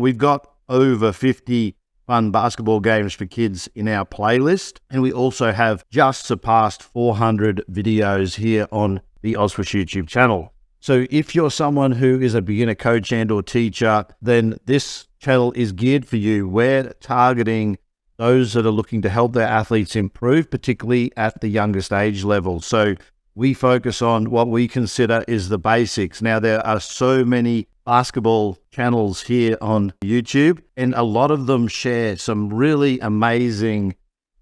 We've got over 50 fun basketball games for kids in our playlist, and we also have just surpassed 400 videos here on the Ozswoosh YouTube channel. So if you're someone who is a beginner coach and or teacher, then this channel is geared for you. We're targeting those that are looking to help their athletes improve, particularly at the youngest age level. So we focus on what we consider is the basics. Now, there are so many basketball channels here on YouTube, and a lot of them share some really amazing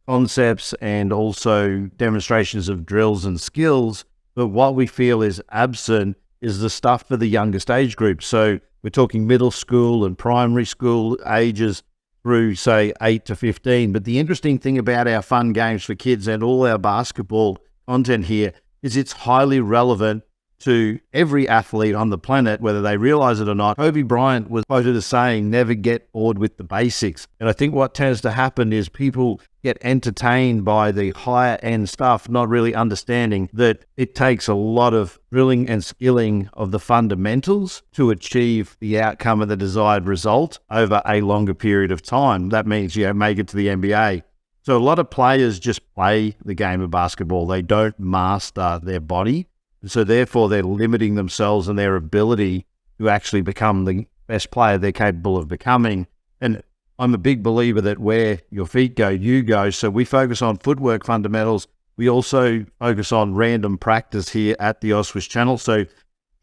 concepts and also demonstrations of drills and skills. But what we feel is absent is the stuff for the youngest age group. So we're talking middle school and primary school ages through, say, 8 to 15. But the interesting thing about our fun games for kids and all our basketball content here is it's highly relevant to every athlete on the planet, whether they realize it or not. Kobe Bryant was quoted as saying, never get bored with the basics. And I think what tends to happen is people get entertained by the higher end stuff, not really understanding that it takes a lot of drilling and skilling of the fundamentals to achieve the outcome of the desired result over a longer period of time. That means you make it to the NBA. So a lot of players just play the game of basketball. They don't master their body. So therefore, they're limiting themselves and their ability to actually become the best player they're capable of becoming. And I'm a big believer that where your feet go, you go. So we focus on footwork fundamentals. We also focus on random practice here at the Ozswoosh channel. So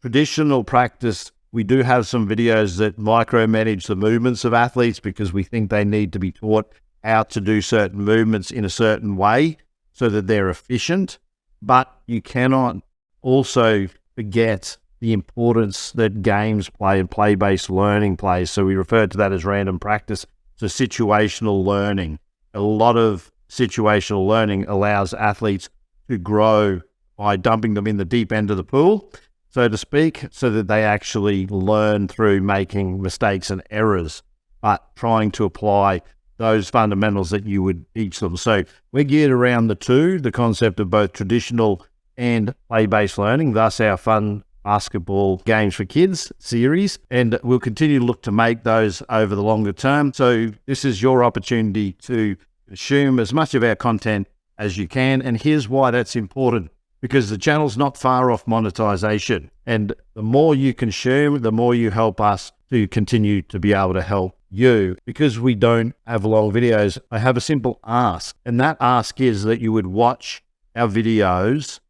traditional practice, we do have some videos that micromanage the movements of athletes because we think they need to be taught how to do certain movements in a certain way so that they're efficient. But you cannot also forget the importance that games play and play-based learning plays. So we refer to that as random practice. So situational learning. A lot of situational learning allows athletes to grow by dumping them in the deep end of the pool, so to speak, so that they actually learn through making mistakes and errors, but trying to apply those fundamentals that you would teach them. So we're geared around the concept of both traditional and play-based learning, thus our fun basketball games for kids series, and we'll continue to look to make those over the longer term. So this is your opportunity to consume as much of our content as you can, and here's why that's important, because the channel's not far off monetization, and the more you consume, the more you help us to continue to be able to help you. Because we don't have long videos, I have a simple ask, and that ask is that you would watch our videos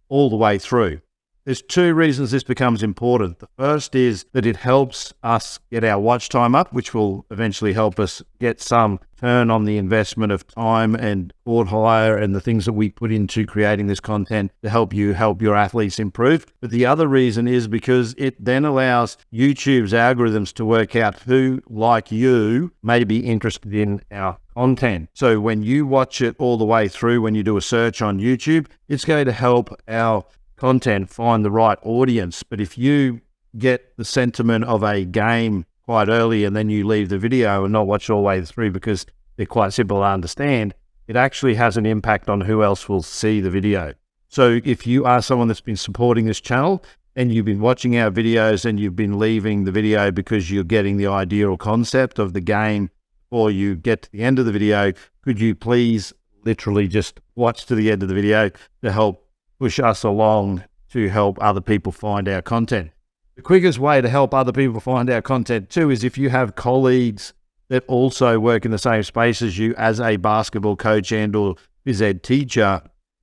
all the way through. There's two reasons this becomes important. The first is that it helps us get our watch time up, which will eventually help us get some turn on the investment of time and court hire and the things that we put into creating this content to help you help your athletes improve. But the other reason is because it then allows YouTube's algorithms to work out who, like you, may be interested in our content. So when you watch it all the way through, when you do a search on YouTube, it's going to help our content find the right audience. But if you get the sentiment of a game quite early and then you leave the video and not watch it all the way through because they're quite simple to understand, it actually has an impact on who else will see the video. So if you are someone that's been supporting this channel and you've been watching our videos and you've been leaving the video because you're getting the idea or concept of the game before you get to the end of the video, could you please literally just watch to the end of the video to help push us along to help other people find our content. The quickest way to help other people find our content too is if you have colleagues that also work in the same space as you as a basketball coach and or phys ed teacher,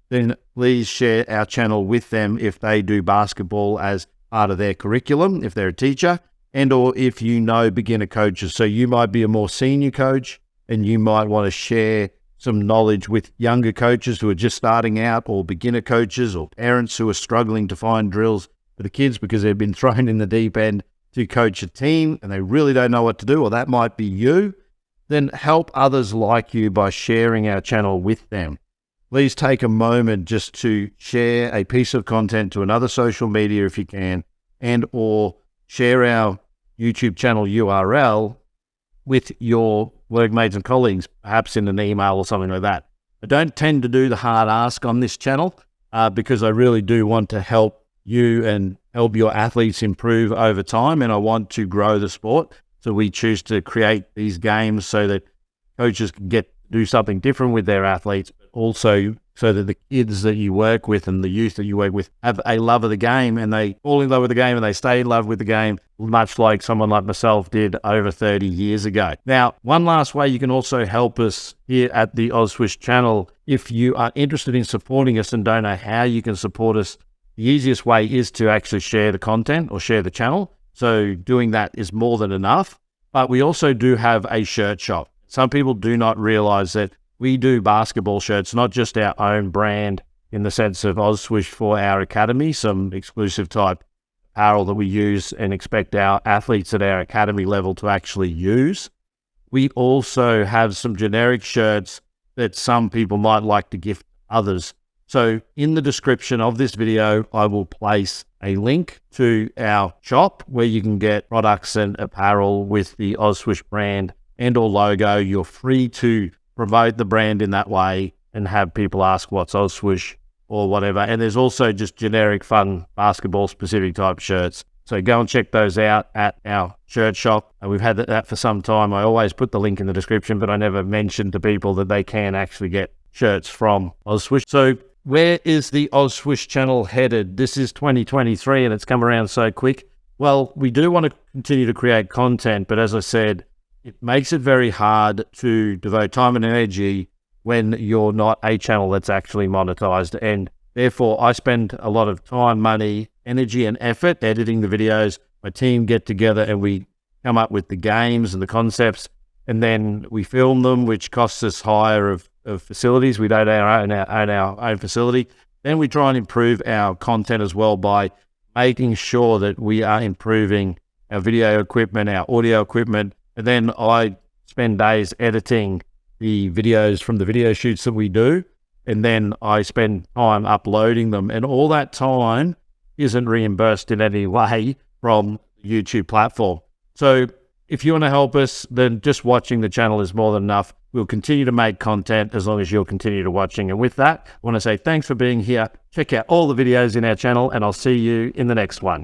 then please share our channel with them if they do basketball as part of their curriculum, if they're a teacher, and or if you know beginner coaches. So you might be a more senior coach and you might want to share some knowledge with younger coaches who are just starting out, or beginner coaches, or parents who are struggling to find drills for the kids because they've been thrown in the deep end to coach a team and they really don't know what to do, or that might be you. Then help others like you by sharing our channel with them. Please take a moment just to share a piece of content to another social media if you can, and or share our YouTube channel URL with your workmates and colleagues, perhaps in an email or something like that. I don't tend to do the hard ask on this channel because I really do want to help you and help your athletes improve over time, and I want to grow the sport. So we choose to create these games so that coaches can do something different with their athletes, but also so that the kids that you work with and the youth that you work with have a love of the game, and they fall in love with the game and they stay in love with the game, much like someone like myself did over 30 years ago. Now, one last way you can also help us here at the Ozswoosh channel, if you are interested in supporting us and don't know how you can support us, the easiest way is to actually share the content or share the channel. So doing that is more than enough. But we also do have a shirt shop. Some people do not realize that we do basketball shirts, not just our own brand in the sense of Ozswoosh for our academy, some exclusive type apparel that we use and expect our athletes at our academy level to actually use. We also have some generic shirts that some people might like to gift others. So in the description of this video, I will place a link to our shop where you can get products and apparel with the Ozswoosh brand and or logo. You're free to promote the brand in that way and have people ask what's Ozswoosh or whatever. And there's also just generic fun basketball specific type shirts. So go and check those out at our shirt shop. We've had that for some time. I always put the link in the description, but I never mentioned to people that they can actually get shirts from Ozswoosh. So where is the Ozswoosh channel headed? This is 2023 and it's come around so quick. Well, we do want to continue to create content, but as I said, it makes it very hard to devote time and energy when you're not a channel that's actually monetized. And therefore, I spend a lot of time, money, energy, and effort editing the videos. My team get together and we come up with the games and the concepts, and then we film them, which costs us hire of facilities. We don't own our own facility. Then we try and improve our content as well by making sure that we are improving our video equipment, our audio equipment. And then I spend days editing the videos from the video shoots that we do. And then I spend time uploading them. And all that time isn't reimbursed in any way from the YouTube platform. So if you want to help us, then just watching the channel is more than enough. We'll continue to make content as long as you'll continue to watching. And with that, I want to say thanks for being here. Check out all the videos in our channel and I'll see you in the next one.